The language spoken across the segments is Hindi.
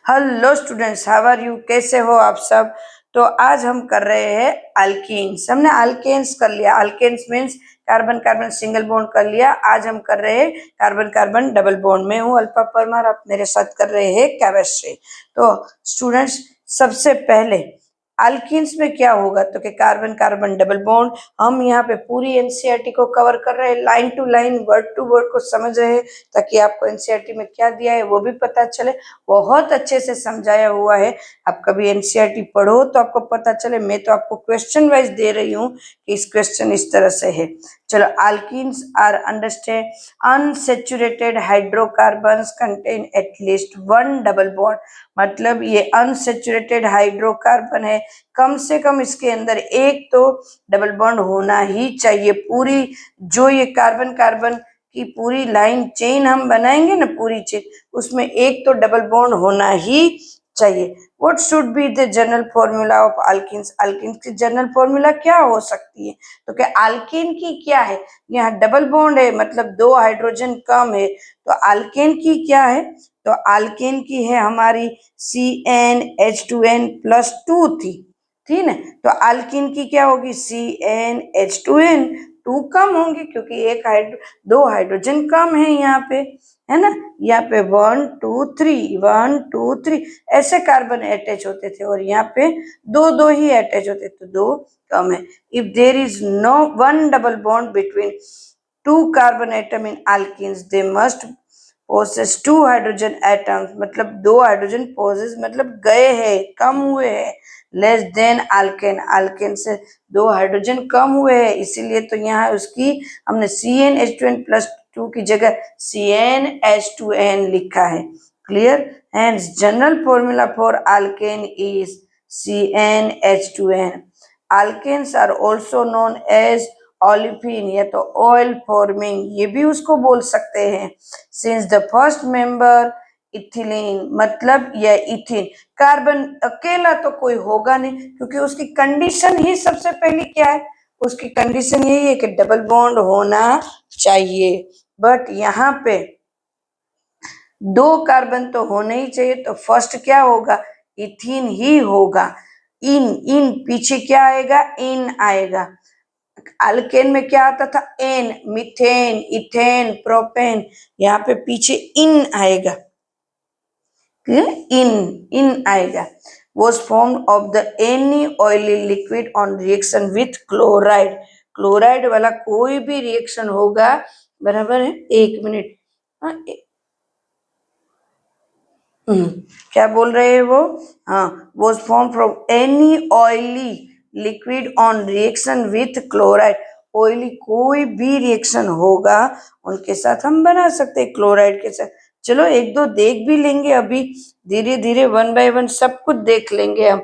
Hello students, how are you? कैसे हो आप सब? तो आज हम कर रहे हैं अल्कीन्स। हमने अल्केन्स कर लिया। Alkanes means carbon carbon single bond कर लिया। आज हम कर रहे हैं कार्बन कार्बन डबल बॉन्ड। मैं हूँ अल्पा परमार, आप मेरे साथ कर रहे हैं केमिस्ट्री। तो स्टूडेंट्स, सबसे पहले अल्कीन्स में क्या होगा तो कि कार्बन कार्बन डबल बॉन्ड। हम यहाँ पे पूरी एनसीईआरटी को कवर कर रहे हैं, line to line word to word को समझ रहे हैं, ताकि आपको एनसीईआरटी में क्या दिया है वो भी पता चले। बहुत अच्छे से समझाया हुआ है। आप कभी एनसीईआरटी पढ़ो तो आपको पता चले। मैं तो आपको क्वेश्चन वाइज दे रही हूँ कि इस क्वेश्चन इस तरह से है। चलो, alkenes are understand unsaturated hydrocarbons contain at least one double bond. मतलब ये अनसैचुरेटेड हाइड्रोकार्बन है, कम से कम इसके अंदर एक तो डबल बॉन्ड होना ही चाहिए। पूरी जो ये कार्बन कार्बन की पूरी लाइन चेन हम बनाएंगे ना, पूरी चेन, उसमें एक तो डबल बॉन्ड होना ही चाहिए। What should be the general formula of alkenes? Alkenes की जनरल फॉर्मूला क्या हो सकती है? तो क्या अल्कीन की क्या है? यहाँ डबल बॉन्ड है, मतलब दो हाइड्रोजन कम है। तो अल्केन की क्या है? तो अल्केन की है हमारी CnH2n+2 थी ना। तो अल्कीन की क्या होगी? CnH2n। 2 कम होंगे क्योंकि दो हाइड्रोजन कम है यहाँ पे, है ना। यहाँ पे 1 2 3 1 2 3 ऐसे कार्बन अटैच होते थे, और यहाँ पे दो दो ही अटैच होते थे, दो कम है। If there is no one double bond between two carbon atom in alkenes, they must possess two hydrogen atoms. मतलब दो हाइड्रोजन पोसेस मतलब गए हैं, कम हुए हैं। लेस देन अल्केन, अल्केन से दो हाइड्रोजन कम हुए हैं, इसीलिए तो यहाँ उसकी हमने CnH2n+2 की जगह CnH2n लिखा है। Clear? Hence general formula for alkane is CnH2n. Alkanes are also known as olefin, या तो ऑयल फॉर्मिंग, ये भी उसको बोल सकते हैं। Since the first member ethylene, मतलब यह इथिन। कार्बन अकेला तो कोई होगा नहीं, क्योंकि उसकी कंडीशन ही सबसे पहली क्या है? उसकी कंडीशन यही है कि डबल बॉन्ड होना चाहिए। बट यहाँ पे दो कार्बन तो होने ही चाहिए, तो फर्स्ट क्या होगा? इथिन ही होगा। इन इन पीछे क्या आएगा? इन आएगा। अल्केन में क्या आता था? एन, मीथेन, इथेन, प्रोपेन। यहाँ पे पीछे इन आएगा, इन आएगा। was formed of the any oily liquid on reaction with chloride. Chloride वाला कोई भी रिएक्शन होगा, बराबर है। एक मिनट, हाँ, क्या बोल रहे हैं वो? हाँ, was formed from any oily liquid on reaction with chloride. Oily कोई भी रिएक्शन होगा उनके साथ हम बना सकते हैं, क्लोराइड के साथ। चलो एक दो देख भी लेंगे, अभी धीरे धीरे 1 बाय 1 सब कुछ देख लेंगे हम।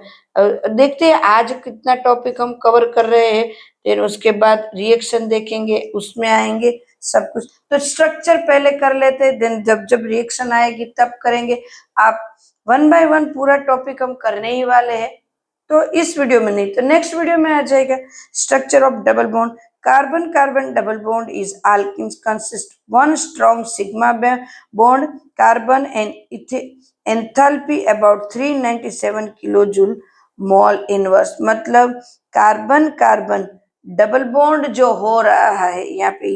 देखते हैं आज कितना टॉपिक हम कवर कर रहे हैं, फिर उसके बाद रिएक्शन देखेंगे, उसमें आएंगे सब कुछ। तो स्ट्रक्चर पहले कर लेते हैं, देन जब जब रिएक्शन आएगी तब करेंगे। आप 1 बाय 1 पूरा टॉपिक हम करने ही वाले हैं, तो इस वीडियो में नहीं तो नेक्स्ट वीडियो में आ जाएगा। Structure of double bond. Carbon carbon double bond is alkenes consist one strong sigma bond carbon and enthalpy about 397 kilojoule mall inverse. मतलब कार्बन कार्बन डबल बॉन्ड जो हो रहा है यहाँ पे,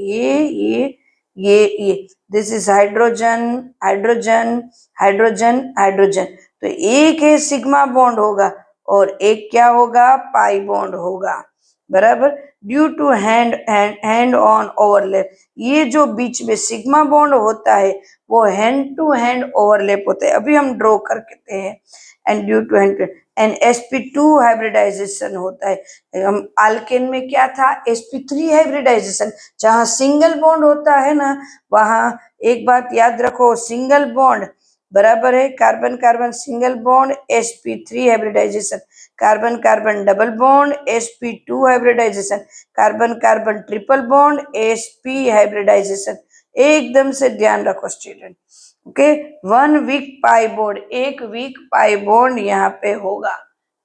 ये this is hydrogen hydrogen hydrogen hydrogen. तो एक है सिग्मा बॉन्ड होगा और एक क्या होगा? पाई बॉन्ड होगा, बराबर। Due to head on overlap, ये जो बीच में सिग्मा बॉन्ड होता है वो हैंड टू हैंड ओवरलैप होता है, अभी हम ड्रॉ करते हैं। And due to head and sp2 hybridisation होता है। हम अल्केन में क्या था? sp3 hybridisation. जहां सिंगल बॉन्ड होता है ना, वहां एक बात याद रखो, सिंगल बॉन्ड बराबर है carbon carbon single bond sp3 hybridisation, carbon carbon double bond sp2 hybridisation, carbon carbon triple bond sp hybridisation. एकदम से ध्यान रखो student, okay. 1 weak pi bond, एक वीक पाई बॉन्ड यहाँ पे होगा।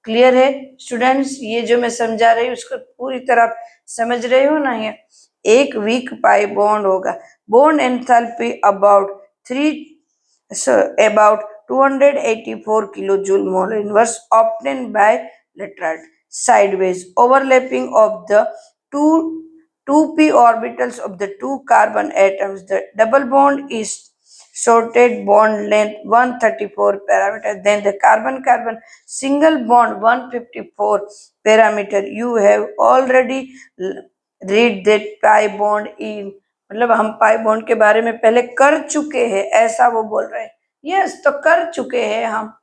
क्लियर है स्टूडेंट्स? ये जो मैं समझा रही हूँ उसको पूरी तरह समझ रहे हो ना? ये एक वीक पाई बॉन्ड होगा। Bond enthalpy about 284 kilojoule mole inverse obtained by lateral sideways overlapping of the two 2p orbitals of the two carbon atoms. The double bond is shorted bond length 134 parameter. Then the carbon-carbon single bond 154 parameter. You have already read that pi bond in, मतलब हम पाई बॉन्ड के बारे में पहले कर चुके हैं, ऐसा वो बोल रहे हैं. यस, तो कर चुके हैं हम.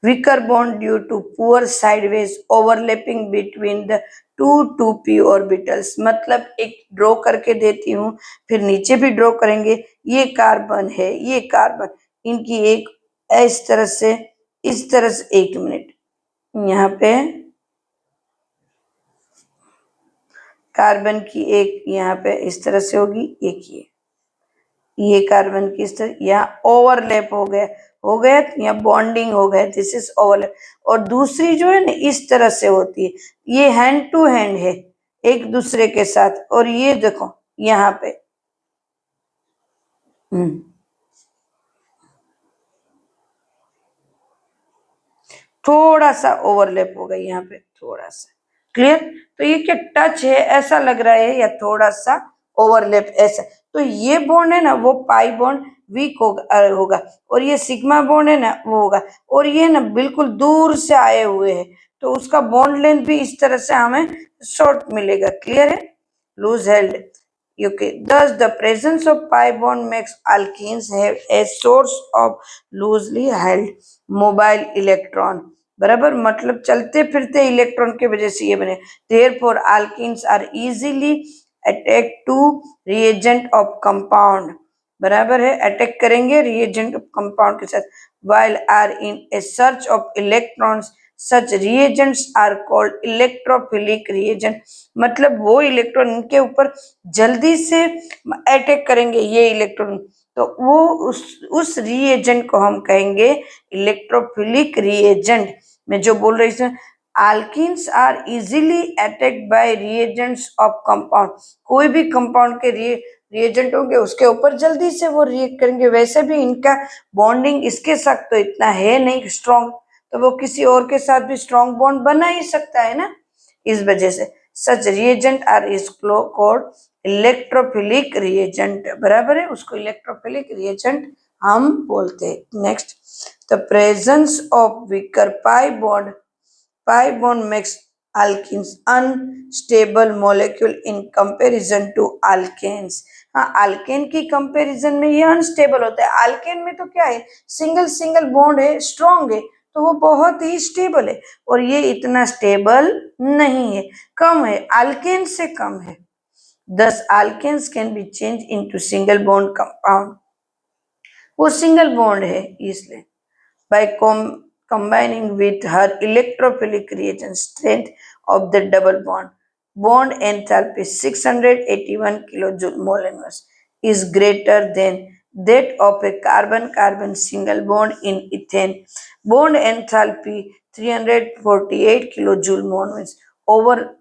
weaker bond due to poor sideways overlapping between the two 2p orbitals. मतलब एक ड्रॉ करके देती हूँ, फिर नीचे भी ड्रॉ करेंगे. ये कार्बन है, ये कार्बन, इनकी एक इस तरह से, इस तरह से, एक मिनट, यहाँ पे कार्बन की एक यहाँ पे इस तरह से होगी, एक ये कार्बन की इस तरह, यहाँ ओवरलैप हो गया, यहाँ बॉन्डिंग हो गया, दिस इज ओवरलैप. और दूसरी जो है ना इस तरह से होती है, ये हैंड टू हैंड है एक दूसरे के साथ. और ये देखो यहाँ पे थोड़ा सा ओवरलैप हो गया यहाँ पे, थोड़ा सा. क्लियर? तो ये क्या टच है ऐसा लग रहा है, या थोड़ा सा ओवरलैप ऐसा. तो ये बॉन्ड है ना वो पाई बॉन्ड वीक होगा, और ये सिग्मा बॉन्ड है ना वो होगा. और ये ना बिल्कुल दूर से आए हुए हैं, तो उसका बॉन्ड लेंथ भी इस तरह से हमें शॉर्ट मिलेगा. क्लियर है? Loose held. Okay, thus the presence of pi bond makes alkenes have a source of loosely held mobile electron. बराबर, मतलब चलते फिरते इलेक्ट्रॉन के वजह से ये बने. Therefore, alkenes are easily attacked to reagent of compound. बराबर है, अटैक करेंगे reagent of compound के साथ. While are in a search of electrons, such reagents are called electrophilic reagent. मतलब वो इलेक्ट्रॉन इनके ऊपर जल्दी से अटैक करेंगे ये इलेक्ट्रॉन, तो वो उस रिएजेंट को हम कहेंगे इलेक्ट्रोफिलिक रिएजेंट. मैं जो बोल रही हूँ, alkenes are easily attacked by reagents of compound. कोई भी कंपाउंड के रिएजेंट होंगे उसके ऊपर जल्दी से वो रिएक्ट करेंगे. वैसे भी इनका बॉन्डिंग इसके साथ तो इतना है नहीं स्ट्रॉन्ग, तो वो किसी और के साथ भी स्ट्रॉन्ग बॉन्ड बना ही सकता है ना, इस वजह से. Such reagent R is called electrophilic reagent. बराबर है, उसको इलेक्ट्रोफिलिक रिएजेंट हम बोलते हैं. Next, the presence of weaker pi bond makes alkenes unstable molecule in comparison to alkanes. हाँ, अल्केन की कंपैरिजन में ये अनस्टेबल होता है. अल्केन में तो क्या है, सिंगल बॉन्ड है, स्ट्रॉन्ग है, तो वो बहुत ही स्टेबल है. और ये इतना स्टेबल नहीं है, कम है, अल्केन से कम है. Thus, alkenes can be changed into single bond compound. वो सिंगल बॉन्ड है इसलिए. By combining with her electrophilic reagent, strength of the double bond enthalpy 681 kilojoule mole inverse is greater than that of a carbon-carbon single bond in ethane. Bond enthalpy 348 kilojoule mole inverse over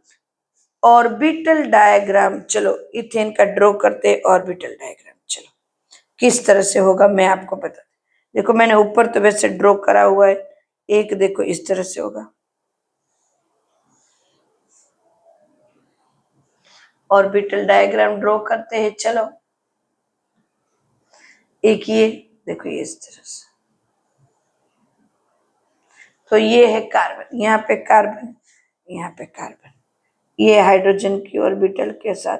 orbital diagram. चलो इथेन का ड्रॉ करते हैं ऑर्बिटल डायग्राम. चलो किस तरह से होगा मैं आपको बता. देखो मैंने ऊपर तो वैसे ड्रॉ करा हुआ है, एक देखो इस तरह से होगा. ऑर्बिटल डायग्राम ड्रॉ करते हैं. चलो एक ये देखो, ये इस तरह से. तो ये है कार्बन, यहाँ पे कार्बन, यहाँ पे कार्बन, ये हाइड्रोजन की ऑर्बिटल के साथ.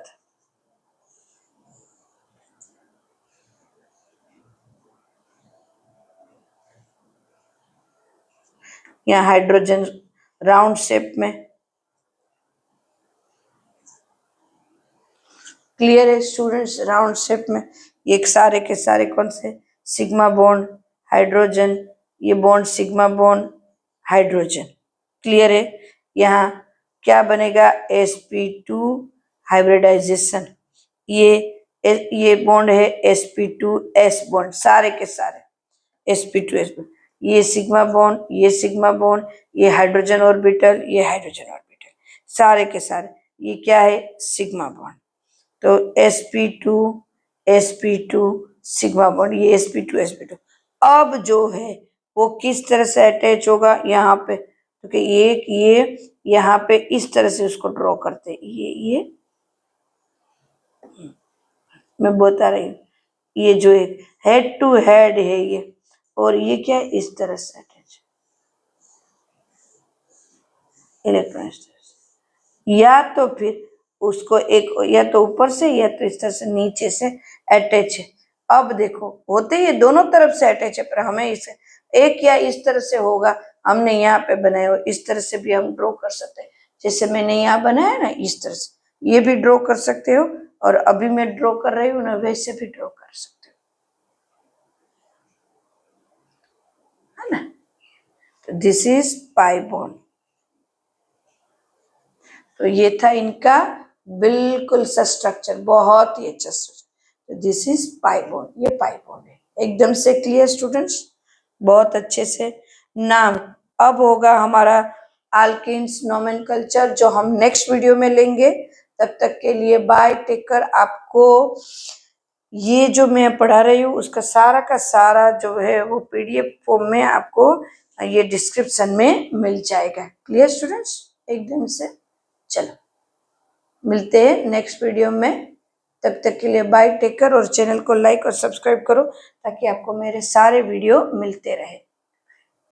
यहाँ हाइड्रोजन राउंड शेप में. क्लियर है स्टूडेंट्स? राउंड शेप में ये सारे के सारे कौन से, सिग्मा बॉन्ड हाइड्रोजन, ये bond sigma bond hydrogen. Clear है? यहाँ क्या बनेगा, sp2 हाइब्रिडाइजेशन. ये बॉन्ड है sp2s बॉन्ड, सारे के सारे sp2s बॉन्ड. ये सिग्मा बॉन्ड, ये सिग्मा बॉन्ड, ये हाइड्रोजन ऑर्बिटल, ये हाइड्रोजन ऑर्बिटल, सारे के सारे. ये क्या है, सिग्मा बॉन्ड. तो sp2 सिग्मा बॉन्ड, ये sp2 अब जो है वो किस तरह से अटैच होगा यहाँ पे, क्योंकि एक ये यहाँ पे इस तरह से उसको ड्रॉ करते हैं, ये मैं बता रही हूँ, ये जो एक हेड टू हेड है ये, और ये क्या है, इस तरह से अटैच इलेक्ट्रॉन, या तो फिर उसको एक या तो ऊपर से या तो इस तरह से नीचे से अटैच है। अब देखो होते ये दोनों तरफ से अटैच है, पर हमें इसे एक या इस तरह से होगा, हमने यहाँ पे बनाया, इस तरह से भी हम ड्रॉ कर सकते हैं, जैसे मैंने यहाँ बनाया ना इस तरह से, ये भी ड्रॉ कर सकते हो, और अभी मैं ड्रॉ कर रही हूँ ना वैसे भी ड्रॉ कर सकते हो, है ना। तो दिस इज पाई बॉन्ड। तो ये था इनका बिल्कुल सा स्ट्रक्चर, बहुत ही अच्छा स्ट्रक्चर। तो दिस इज पाई बॉन्ड, ये पाई बॉन्ड है, एकदम से क्लियर स्टूडेंट्स, बहुत अच्छे से। नाम अब होगा हमारा अल्केन्स नोमेनकल्चर, जो हम नेक्स्ट वीडियो में लेंगे। तब तक के लिए बाय, टेक केयर। आपको ये जो मैं पढ़ा रही हूँ उसका सारा का सारा जो है वो पीडीएफ फॉर्म में आपको ये डिस्क्रिप्शन में मिल जाएगा। क्लियर स्टूडेंट्स, एकदम से। चलो मिलते हैं नेक्स्ट वीडियो में, तब तक के लिए बाय, टेक केयर, और चैनल को लाइक और सब्सक्राइब करो ताकि आपको मेरे सारे वीडियो मिलते रहे।